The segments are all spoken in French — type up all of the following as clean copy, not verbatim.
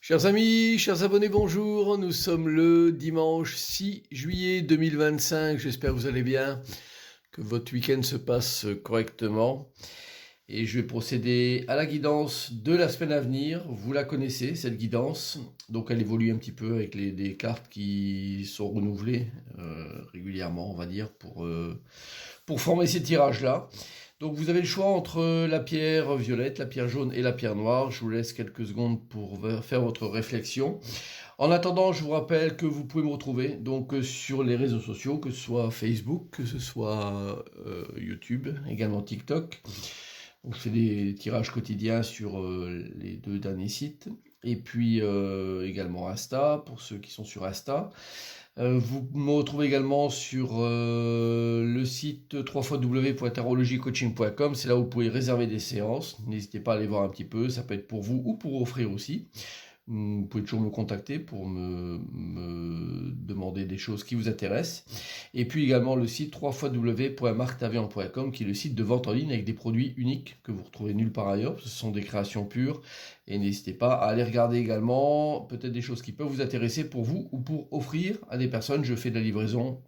Chers amis, chers abonnés, bonjour. Nous sommes le dimanche 6 juillet 2025. J'espère que vous allez bien, que votre week-end se passe correctement. Et je vais procéder à la guidance de la semaine à venir. Vous la connaissez, cette guidance. Donc elle évolue un petit peu avec des cartes qui sont renouvelées régulièrement, on va dire, pour former ces tirages-là. Donc vous avez le choix entre la pierre violette, la pierre jaune et la pierre noire. Je vous laisse quelques secondes pour faire votre réflexion. En attendant, je vous rappelle que vous pouvez me retrouver donc sur les réseaux sociaux, que ce soit Facebook, que ce soit YouTube, également TikTok. On fait des tirages quotidiens sur les deux derniers sites. Et puis également Insta, pour ceux qui sont sur Insta. Vous me retrouvez également sur le site www.tarologiecoaching.com. C'est là où vous pouvez réserver des séances. N'hésitez pas à aller voir un petit peu, ça peut être pour vous ou pour offrir aussi. Vous pouvez toujours me contacter pour me demander des choses qui vous intéressent. Et puis également le site www.marctavian.com qui est le site de vente en ligne avec des produits uniques que vous retrouvez nulle part ailleurs. Ce sont des créations pures. Et n'hésitez pas à aller regarder également peut-être des choses qui peuvent vous intéresser pour vous ou pour offrir à des personnes. Je fais de la livraison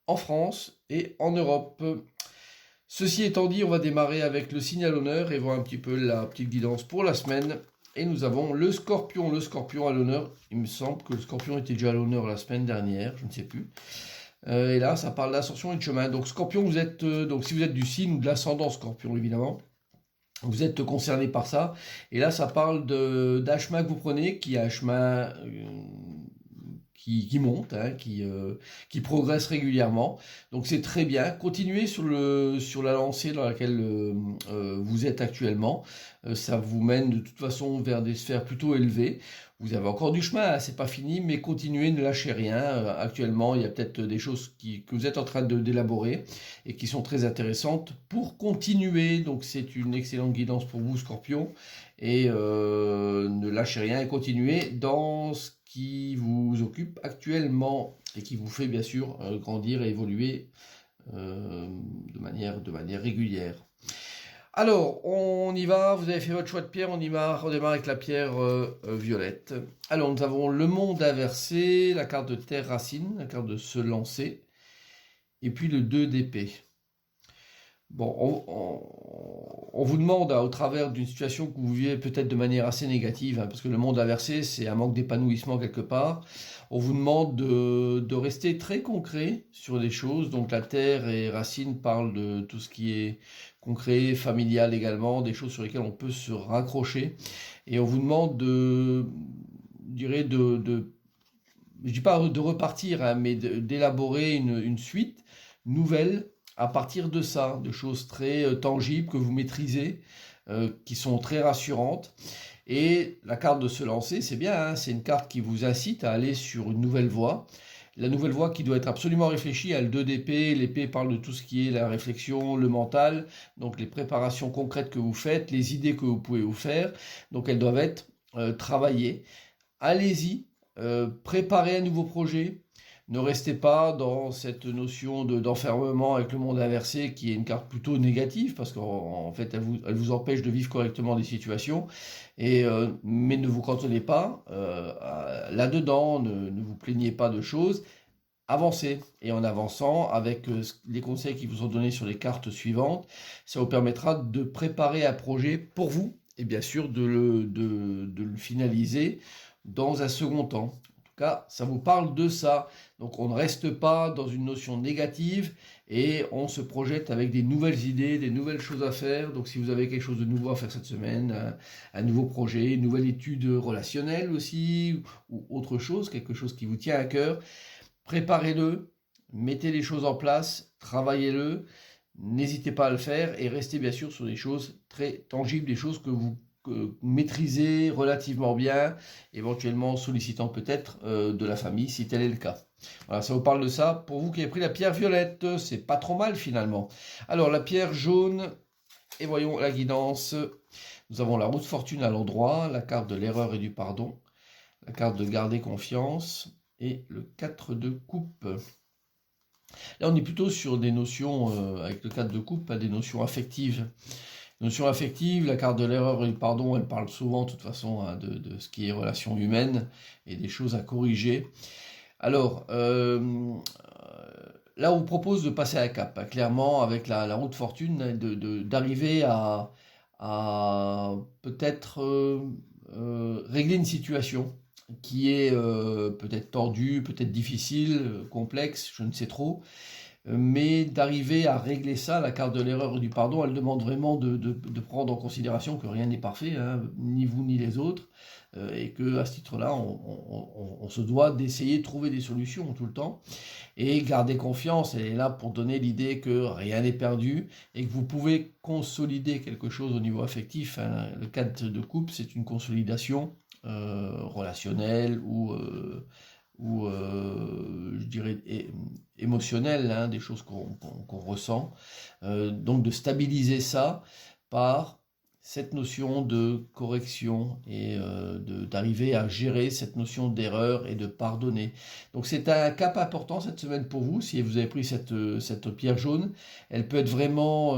en France et en Europe. Ceci étant dit, on va démarrer avec le signe à l'honneur et voir un petit peu la petite guidance pour la semaine. Et nous avons le scorpion à l'honneur. Il me semble que le scorpion était déjà à l'honneur la semaine dernière, je ne sais plus. Et là, ça parle d'ascension et de chemin. Donc scorpion, vous êtes donc si vous êtes du signe ou de l'ascendant scorpion, évidemment, vous êtes concerné par ça. Et là, ça parle d'un chemin que vous prenez, qui est un chemin qui monte, hein, qui progresse régulièrement. Donc c'est très bien. Continuez sur la lancée dans laquelle vous êtes actuellement. Ça vous mène de toute façon vers des sphères plutôt élevées. Vous avez encore du chemin, hein, c'est pas fini, mais continuez, ne lâchez rien. Actuellement, il y a peut-être des choses que vous êtes en train d'élaborer et qui sont très intéressantes pour continuer. Donc c'est une excellente guidance pour vous, Scorpion. Et ne lâchez rien et continuez dans ce qui vous occupe actuellement et qui vous fait bien sûr grandir et évoluer de manière régulière. Alors, on y va, vous avez fait votre choix de pierre, on redémarre avec la pierre violette. Alors, nous avons le monde inversé, la carte de terre racine, la carte de se lancer, et puis le 2 d'épée. Bon, on vous demande, au travers d'une situation que vous vivez peut-être de manière assez négative, hein, parce que le monde inversé, c'est un manque d'épanouissement quelque part, on vous demande de rester très concret sur les choses. Donc la terre et racine parlent de tout ce qui est concret, familial également, des choses sur lesquelles on peut se raccrocher. Et on vous demande je dis pas de repartir, hein, mais d'élaborer une suite nouvelle à partir de ça, de choses très tangibles que vous maîtrisez, qui sont très rassurantes. Et la carte de se lancer, c'est bien, hein, c'est une carte qui vous incite à aller sur une nouvelle voie. La nouvelle voie qui doit être absolument réfléchie, elle a le 2 d'épée, l'épée parle de tout ce qui est la réflexion, le mental, donc les préparations concrètes que vous faites, les idées que vous pouvez vous faire, donc elles doivent être travaillées. Allez-y, préparez un nouveau projet. Ne restez pas dans cette notion d'enfermement avec le monde inversé qui est une carte plutôt négative parce qu'en fait elle vous empêche de vivre correctement des situations. Mais ne vous cantonnez pas là-dedans, ne vous plaignez pas de choses. Avancez, et en avançant avec les conseils qui vous sont donnés sur les cartes suivantes, ça vous permettra de préparer un projet pour vous et bien sûr de le finaliser dans un second temps. Cas, ça vous parle de ça. Donc on ne reste pas dans une notion négative et on se projette avec des nouvelles idées, des nouvelles choses à faire. Donc si vous avez quelque chose de nouveau à faire cette semaine, un nouveau projet, une nouvelle étude relationnelle aussi, ou autre chose, quelque chose qui vous tient à cœur, préparez-le, mettez les choses en place, travaillez-le, n'hésitez pas à le faire et restez bien sûr sur des choses très tangibles, des choses que vous maîtriser relativement bien, éventuellement sollicitant peut-être de la famille si tel est le cas. Voilà, ça vous parle de ça. Pour vous qui avez pris la pierre violette, c'est pas trop mal finalement. Alors la pierre jaune, et voyons la guidance. Nous avons la roue de fortune à l'endroit, la carte de l'erreur et du pardon, la carte de garder confiance et le 4 de coupe. Là on est plutôt sur des notions, avec le 4 de coupe, pas des notions affectives. Notion affective, la carte de l'erreur et du pardon, elle parle souvent, de toute façon, hein, de ce qui est relation humaine et des choses à corriger. Alors, là, on vous propose de passer un cap, hein, clairement, avec la roue de fortune, hein, d'arriver à peut-être régler une situation qui est peut-être tendue, peut-être difficile, complexe, je ne sais trop, mais d'arriver à régler ça, la carte de l'erreur et du pardon, elle demande vraiment de prendre en considération que rien n'est parfait, hein, ni vous ni les autres, et que à ce titre-là, on se doit d'essayer de trouver des solutions tout le temps, et garder confiance, elle est là pour donner l'idée que rien n'est perdu, et que vous pouvez consolider quelque chose au niveau affectif, hein. Le cadre de couple, c'est une consolidation relationnelle ou je dirais émotionnelles, hein, des choses qu'on ressent. Donc de stabiliser ça par cette notion de correction et d'arriver à gérer cette notion d'erreur et de pardonner. Donc c'est un cap important cette semaine pour vous, si vous avez pris cette pierre jaune. Elle peut être vraiment...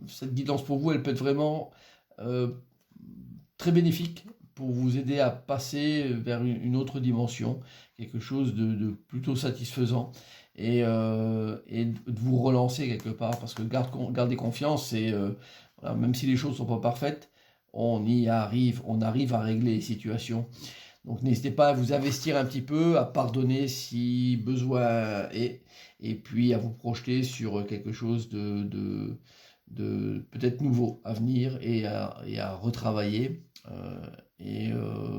cette guidance pour vous, elle peut être vraiment très bénéfique pour vous aider à passer vers une autre dimension, quelque chose de plutôt satisfaisant, et de vous relancer quelque part, parce que garder confiance, c'est, voilà, même si les choses ne sont pas parfaites, on arrive à régler les situations. Donc n'hésitez pas à vous investir un petit peu, à pardonner si besoin est, et puis à vous projeter sur quelque chose de peut-être nouveau à venir et à retravailler.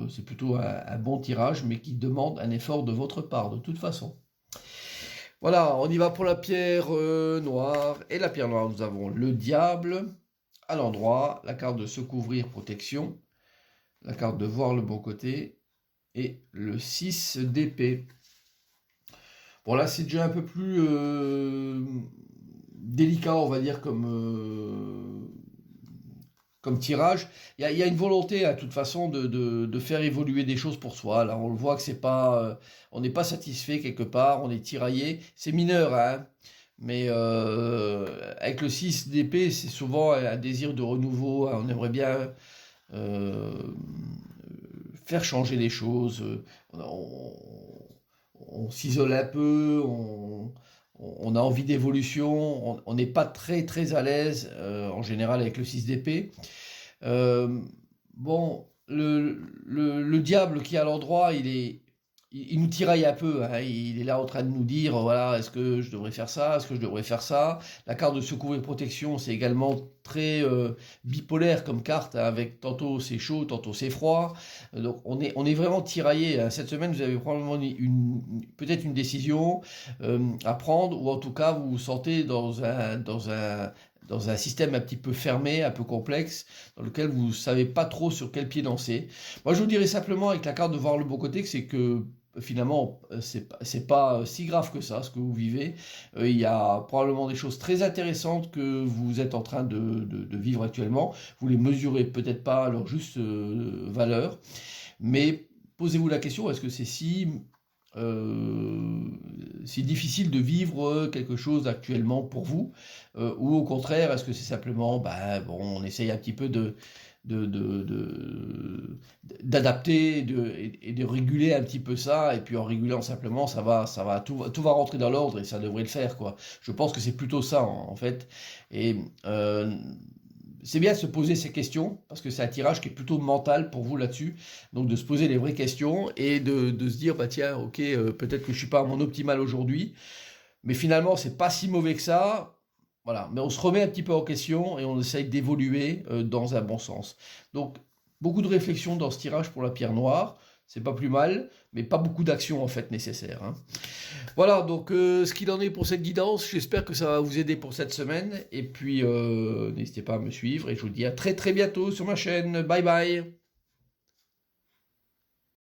C'est plutôt un bon tirage, mais qui demande un effort de votre part, de toute façon. Voilà, on y va pour la pierre noire. Et la pierre noire, nous avons le diable à l'endroit, la carte de se couvrir, protection, la carte de voir le bon côté, et le 6 d'épée. Bon, là, c'est déjà un peu plus délicat, on va dire, comme tirage. Il y a une volonté, de toute façon, de faire évoluer des choses pour soi. Là, on le voit que c'est pas, on n'est pas satisfait quelque part, on est tiraillé. C'est mineur, hein, mais avec le 6 d'épée, c'est souvent un désir de renouveau, hein. On aimerait bien faire changer les choses. On s'isole un peu, on a envie d'évolution, on n'est pas très très à l'aise en général avec le 6 d'épée. Bon, le diable qui est à l'endroit, il nous tiraille un peu, hein. Il est là en train de nous dire, voilà, est-ce que je devrais faire ça, est-ce que je devrais faire ça. La carte de secours et protection, c'est également très bipolaire comme carte, hein, avec tantôt c'est chaud, tantôt c'est froid. Donc on est vraiment tiraillé, hein. Cette semaine, vous avez probablement peut-être une décision à prendre, ou en tout cas vous vous sentez dans un système un petit peu fermé, un peu complexe, dans lequel vous ne savez pas trop sur quel pied danser. Moi, je vous dirais simplement, avec la carte de voir le bon côté, que c'est que finalement, c'est pas si grave que ça, ce que vous vivez. Il y a probablement des choses très intéressantes que vous êtes en train de vivre actuellement. Vous les mesurez peut-être pas à leur juste valeur, mais posez-vous la question, est-ce que c'est si difficile de vivre quelque chose actuellement pour vous, ou au contraire, est-ce que c'est simplement, bon, on essaye un petit peu d'adapter et de réguler un petit peu ça, et puis en régulant simplement, tout va rentrer dans l'ordre et ça devrait le faire, quoi. Je pense que c'est plutôt ça, en fait. Et c'est bien de se poser ces questions, parce que c'est un tirage qui est plutôt mental pour vous là-dessus. Donc de se poser les vraies questions et de se dire, tiens, ok, peut-être que je ne suis pas à mon optimal aujourd'hui, mais finalement, c'est pas si mauvais que ça. Voilà, mais on se remet un petit peu en question et on essaye d'évoluer dans un bon sens. Donc, beaucoup de réflexion dans ce tirage pour la pierre noire. C'est pas plus mal, mais pas beaucoup d'action en fait nécessaire, hein. Voilà, donc ce qu'il en est pour cette guidance. J'espère que ça va vous aider pour cette semaine. Et puis, n'hésitez pas à me suivre et je vous dis à très très bientôt sur ma chaîne. Bye bye.